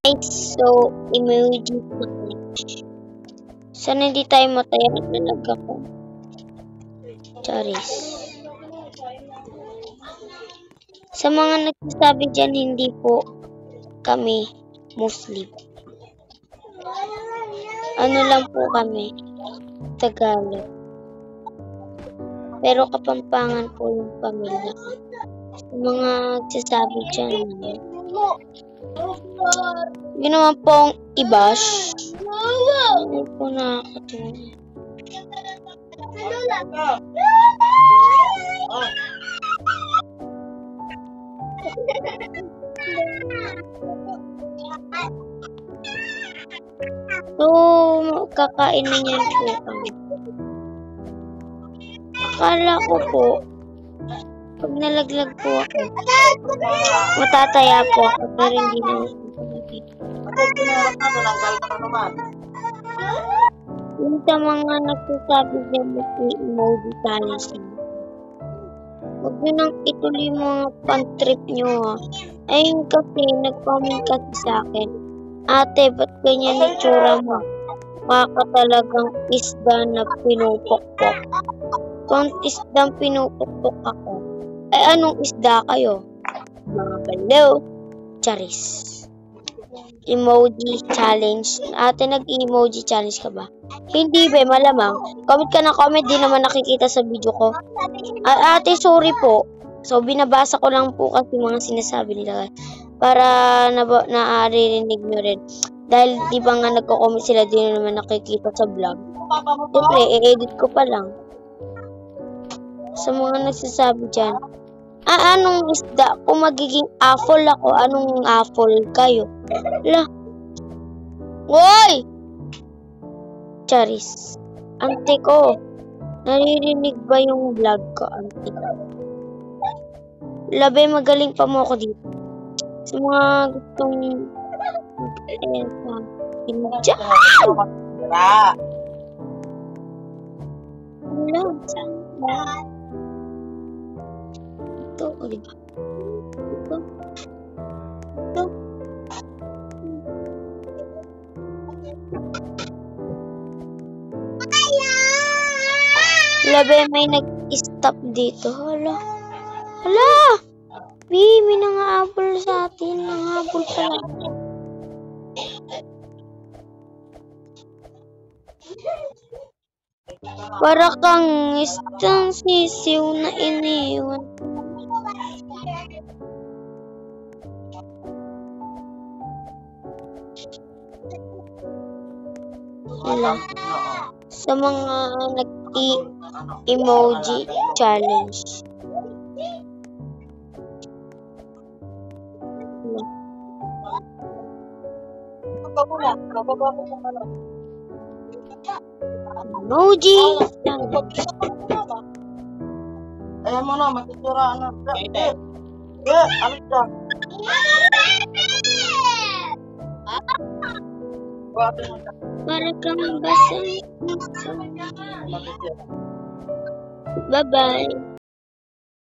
So, emoji challenge. Sana hindi tayo mataya at nalag ako. Charis. Sa mga nagsasabi dyan, hindi po kami Muslim. Ano lang po kami, Tagalog. Pero Kapampangan po yung pamilya ko. Sa mga nagsasabi dyan, ginawa pong i-bash. Hindi po nakakatuwa. So, kakain na niyan po kami. Akala ko po, pag nalaglag po ako, matataya po ako, pero hindi na. Yung sa mga nagsasabi dyan emoji challenge, huwag nyo nang ituloy mga pan-trip nyo ha. Ayun kasi, nag-comment kasi sa akin, ate, ba't ganyan itsura mo? Maka talagang isda na pinupukpok. Kung isdang pinupukpok ako, ay anong isda kayo? Mga balaw. Charis. Emoji challenge. Ate, nag-emoji challenge ka ba? Hindi ba, malamang. Comment ka na comment, di naman nakikita sa video ko. Ate, sorry po. So, binabasa ko lang po kasi mga sinasabi nila. Para naaririnig nyo rin. Dahil di ba nga nagko-comment sila, di naman nakikita sa vlog. Siyempre, i-edit ko pa lang. Sa mga nagsasabi dyan, anong isda? Kung magiging apple ako, anong apple kayo? La. Woy! Charis. Ante ko, naririnig ba yung vlog ko, ante ko? Labi, magaling pa mo ako dito. Sa mga gustong pinadyan! Wala, saan? Ito, o diba? Ito. Ito. Labi, may nag-stop dito. Hala. Hala! May nangahabol sa atin. Nangahabol pala. Para kang isang sisiw na iniwan. Wala. Sa mga nag-emoji challenge. Emoji challenge. Ayan mo na, matitira na. Alis ka. Para kang basang. Bye-bye.